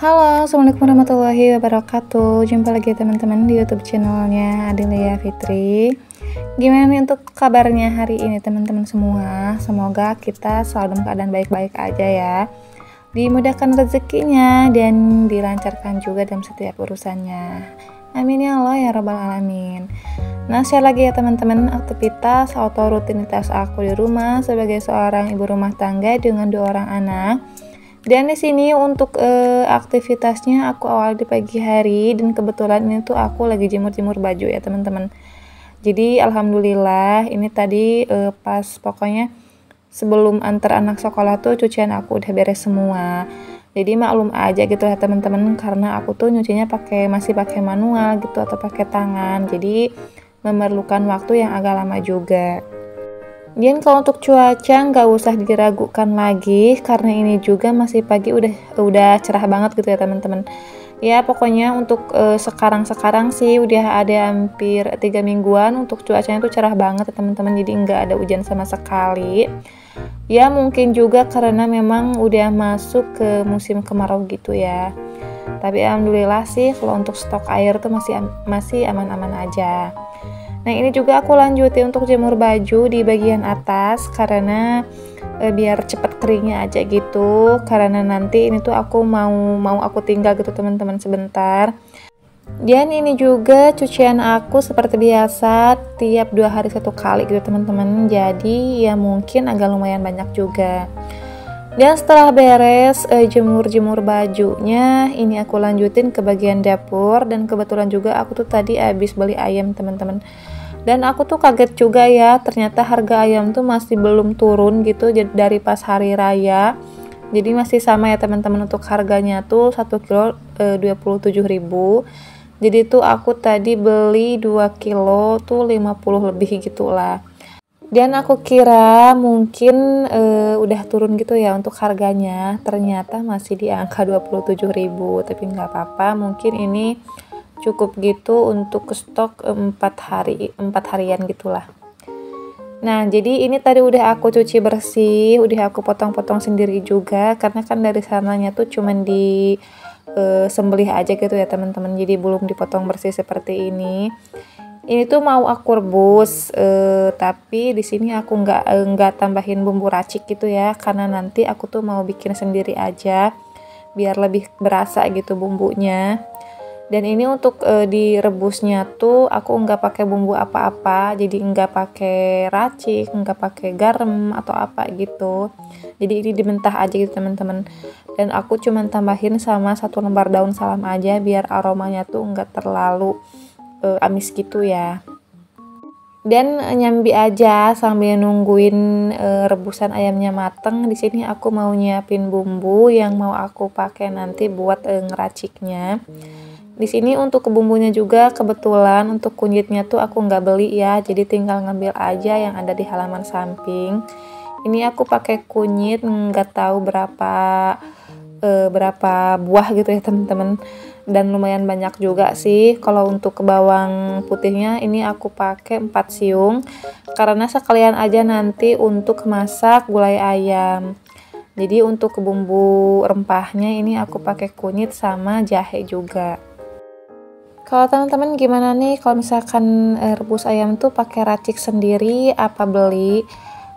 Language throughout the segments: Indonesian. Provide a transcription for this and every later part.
Halo, assalamualaikum warahmatullahi wabarakatuh. Jumpa lagi teman-teman di YouTube channelnya Adelia Fitri. Gimana nih untuk kabarnya hari ini teman-teman semua? Semoga kita selalu dalam keadaan baik-baik aja ya. Dimudahkan rezekinya dan dilancarkan juga dalam setiap urusannya. Amin ya Allah ya Rabbal Alamin. Nah, share lagi ya teman-teman aktivitas atau rutinitas aku di rumah sebagai seorang ibu rumah tangga dengan 2 orang anak. Dan di sini untuk aktivitasnya aku awal di pagi hari, dan kebetulan ini tuh aku lagi jemur-jemur baju ya teman-teman. Jadi alhamdulillah ini tadi pas pokoknya sebelum antar anak sekolah tuh cucian aku udah beres semua. Jadi maklum aja gitu ya teman-teman, karena aku tuh nyucinya masih pakai manual gitu atau pakai tangan. Jadi memerlukan waktu yang agak lama juga. Dan kalau untuk cuaca nggak usah diragukan lagi, karena ini juga masih pagi udah cerah banget gitu ya teman-teman. Ya pokoknya untuk sekarang sih udah ada hampir 3 mingguan untuk cuacanya tuh cerah banget ya teman-teman. Jadi nggak ada hujan sama sekali. Ya mungkin juga karena memang udah masuk ke musim kemarau gitu ya. Tapi alhamdulillah sih kalau untuk stok air tuh masih aman-aman aja. Nah ini juga aku lanjutin untuk jemur baju di bagian atas karena biar cepet keringnya aja gitu, karena nanti ini tuh aku mau aku tinggal gitu teman-teman sebentar. Dan ini juga cucian aku seperti biasa tiap 2 hari 1 kali gitu teman-teman, jadi ya mungkin agak lumayan banyak juga. Dan setelah beres jemur bajunya, ini aku lanjutin ke bagian dapur. Dan kebetulan juga aku tuh tadi habis beli ayam teman-teman. Dan aku tuh kaget juga ya, ternyata harga ayam tuh masih belum turun gitu dari pas hari raya. Jadi masih sama ya teman-teman, untuk harganya tuh 1 kilo 27.000. Jadi tuh aku tadi beli 2 kilo tuh 50 lebih gitulah. Dan aku kira mungkin udah turun gitu ya untuk harganya, ternyata masih di angka 27.000. Tapi nggak apa-apa, mungkin ini cukup gitu untuk stok 4 harian gitulah. Nah jadi ini tadi udah aku cuci bersih, udah aku potong-potong sendiri juga, karena kan dari sananya tuh cuman di sembelih aja gitu ya teman-teman, jadi belum dipotong bersih seperti ini. Ini tuh mau aku rebus, tapi di sini aku nggak tambahin bumbu racik gitu ya, karena nanti aku tuh mau bikin sendiri aja biar lebih berasa gitu bumbunya. Dan ini untuk direbusnya tuh aku nggak pakai bumbu apa-apa, jadi nggak pakai racik, nggak pakai garam atau apa gitu. Jadi ini dimentah aja gitu teman-teman. Dan aku cuman tambahin sama 1 lembar daun salam aja biar aromanya tuh nggak terlalu amis gitu ya. Dan nyambi aja sambil nungguin rebusan ayamnya mateng. Di sini aku mau nyiapin bumbu yang mau aku pakai nanti buat ngeraciknya. Di sini untuk bumbunya juga kebetulan untuk kunyitnya tuh aku nggak beli ya, jadi tinggal ngambil aja yang ada di halaman samping. Ini aku pakai kunyit nggak tahu berapa buah gitu ya teman-teman, dan lumayan banyak juga sih. Kalau untuk bawang putihnya ini aku pakai 4 siung karena sekalian aja nanti untuk masak gulai ayam. Jadi untuk bumbu rempahnya ini aku pakai kunyit sama jahe juga. Kalau teman-teman gimana nih kalau misalkan rebus ayam tuh pakai racik sendiri apa beli?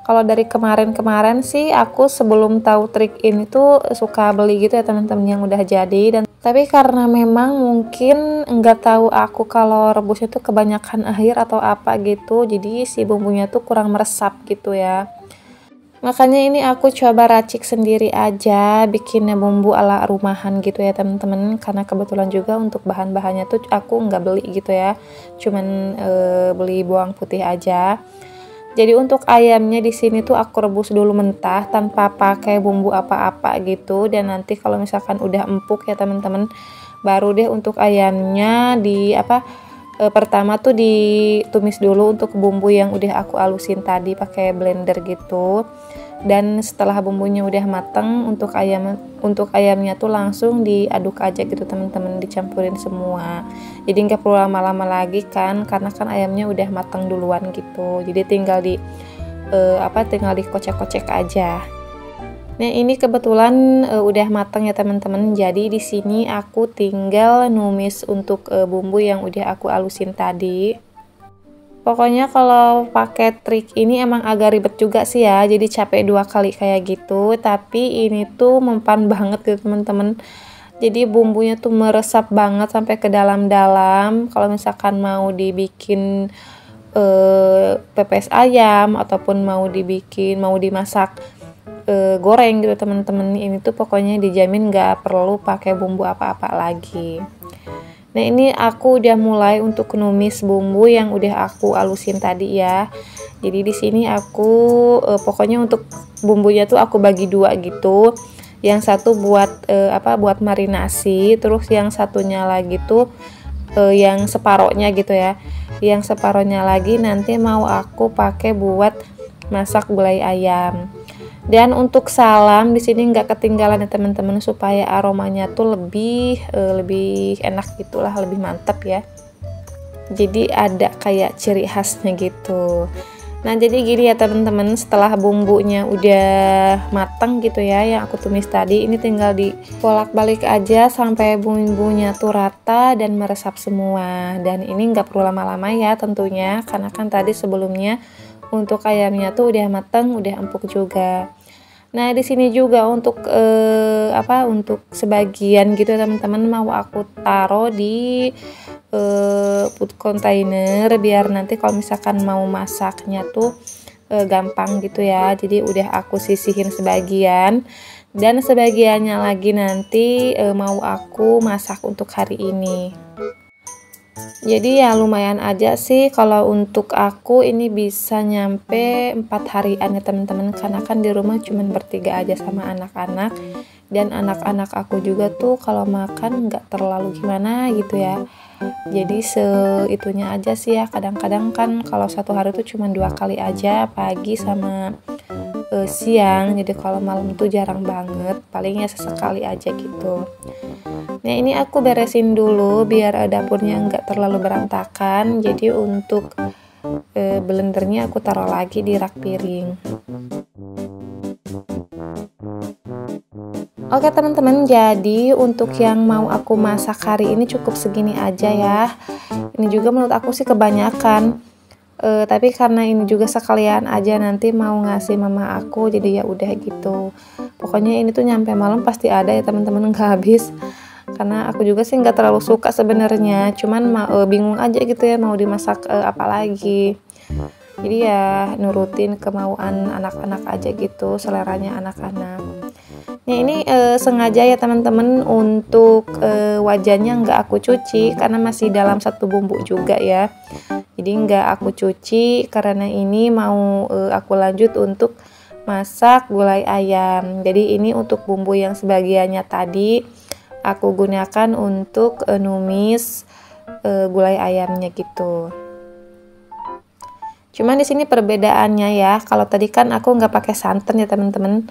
Kalau dari kemarin sih aku sebelum tahu trik ini tuh suka beli gitu ya teman-teman yang udah jadi, tapi karena memang mungkin nggak tahu aku kalau rebusnya tuh kebanyakan air atau apa gitu, jadi si bumbunya tuh kurang meresap gitu ya. Makanya ini aku coba racik sendiri aja, bikinnya bumbu ala rumahan gitu ya teman-teman, karena kebetulan juga untuk bahan-bahannya tuh aku nggak beli gitu ya, cuman beli bawang putih aja. Jadi untuk ayamnya di sini tuh aku rebus dulu mentah tanpa pakai bumbu apa-apa gitu, dan nanti kalau misalkan udah empuk ya teman-teman, baru deh untuk ayamnya pertama tuh ditumis dulu untuk bumbu yang udah aku alusin tadi pakai blender gitu. Dan setelah bumbunya udah mateng, untuk ayamnya tuh langsung diaduk aja gitu teman-teman, dicampurin semua. Jadi nggak perlu lama-lama lagi kan, karena kan ayamnya udah mateng duluan gitu. Jadi tinggal dikocek-kocek aja. Nah, ini kebetulan udah matang ya teman-teman. Jadi di sini aku tinggal numis untuk bumbu yang udah aku alusin tadi. Pokoknya kalau pakai trik ini emang agak ribet juga sih ya. Jadi capek 2 kali kayak gitu, tapi ini tuh mempan banget gitu teman-teman. Jadi bumbunya tuh meresap banget sampai ke dalam-dalam. Kalau misalkan mau dibikin pepes ayam ataupun mau dimasak goreng gitu teman-teman, ini tuh pokoknya dijamin nggak perlu pakai bumbu apa-apa lagi. Nah, ini aku udah mulai untuk numis bumbu yang udah aku alusin tadi ya. Jadi di sini aku pokoknya untuk bumbunya tuh aku bagi 2 gitu. Yang satu buat buat marinasi, terus yang satunya lagi tuh yang separohnya gitu ya. Yang separohnya lagi nanti mau aku pakai buat masak gulai ayam. Dan untuk salam di sini nggak ketinggalan ya teman-teman, supaya aromanya tuh lebih enak gitulah, lebih mantap ya. Jadi ada kayak ciri khasnya gitu. Nah, jadi gini ya teman-teman, setelah bumbunya udah matang gitu ya yang aku tumis tadi, ini tinggal dibolak-balik aja sampai bumbunya tuh rata dan meresap semua. Dan ini nggak perlu lama-lama ya tentunya, karena kan tadi sebelumnya untuk ayamnya tuh udah matang, udah empuk juga. Nah, di sini juga untuk untuk sebagian gitu teman-teman mau aku taruh di food container biar nanti kalau misalkan mau masaknya tuh gampang gitu ya. Jadi udah aku sisihin sebagian dan sebagiannya lagi nanti mau aku masak untuk hari ini. Jadi ya lumayan aja sih kalau untuk aku ini bisa nyampe 4 harian ya teman-teman, karena kan di rumah cuman bertiga aja sama anak-anak, dan anak-anak aku juga tuh kalau makan nggak terlalu gimana gitu ya. Jadi seitunya aja sih ya, kadang-kadang kan kalau satu hari tuh cuma 2 kali aja, pagi sama siang. Jadi kalau malam tuh jarang banget, palingnya sesekali aja gitu. Nah, ini aku beresin dulu biar dapurnya nggak terlalu berantakan. Jadi untuk blendernya aku taruh lagi di rak piring. Oke teman-teman, jadi untuk yang mau aku masak hari ini cukup segini aja ya. Ini juga menurut aku sih kebanyakan. Tapi karena ini juga sekalian aja nanti mau ngasih mama aku, jadi ya udah gitu. Pokoknya ini tuh nyampe malam pasti ada ya teman-teman, nggak habis. Karena aku juga sih nggak terlalu suka sebenarnya, cuman bingung aja gitu ya mau dimasak apa lagi. Jadi ya nurutin kemauan anak-anak aja gitu, seleranya anak-anak. Nah, ini sengaja ya teman-teman untuk wajannya nggak aku cuci karena masih dalam satu bumbu juga ya. Jadi nggak aku cuci karena ini mau aku lanjut untuk masak gulai ayam. Jadi ini untuk bumbu yang sebagiannya tadi aku gunakan untuk numis gulai ayamnya gitu. Cuman di sini perbedaannya ya, kalau tadi kan aku nggak pakai santan ya teman-teman.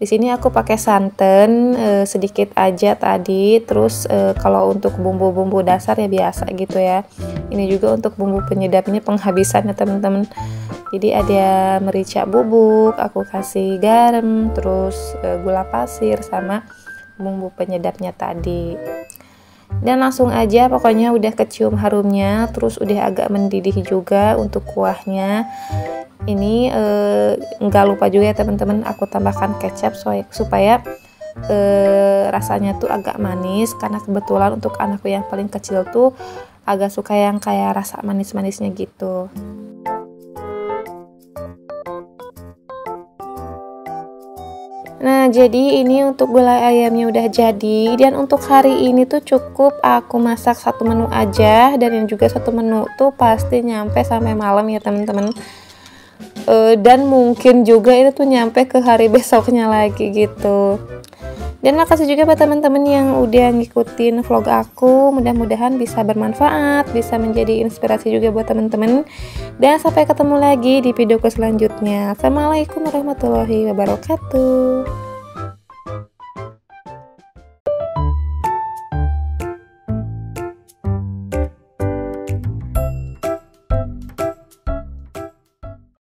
Di sini aku pakai santan sedikit aja tadi. Terus kalau untuk bumbu-bumbu dasar ya biasa gitu ya. Ini juga untuk bumbu penyedapnya penghabisan ya teman-teman. Jadi ada merica bubuk, aku kasih garam, terus gula pasir sama bumbu penyedapnya tadi. Dan langsung aja pokoknya udah kecium harumnya, terus udah agak mendidih juga untuk kuahnya. Ini nggak lupa juga ya teman-teman, aku tambahkan kecap supaya rasanya tuh agak manis, karena kebetulan untuk anakku yang paling kecil tuh agak suka yang kayak rasa manis-manisnya gitu. Nah, jadi ini untuk gulai ayamnya udah jadi, dan untuk hari ini tuh cukup aku masak satu menu aja, dan yang juga satu menu tuh pasti nyampe sampai malam ya teman-teman. Dan mungkin juga itu tuh nyampe ke hari besoknya lagi gitu. Dan makasih juga buat teman-teman yang udah ngikutin vlog aku, mudah-mudahan bisa bermanfaat, bisa menjadi inspirasi juga buat teman-teman. Dan sampai ketemu lagi di videoku selanjutnya. Assalamualaikum warahmatullahi wabarakatuh.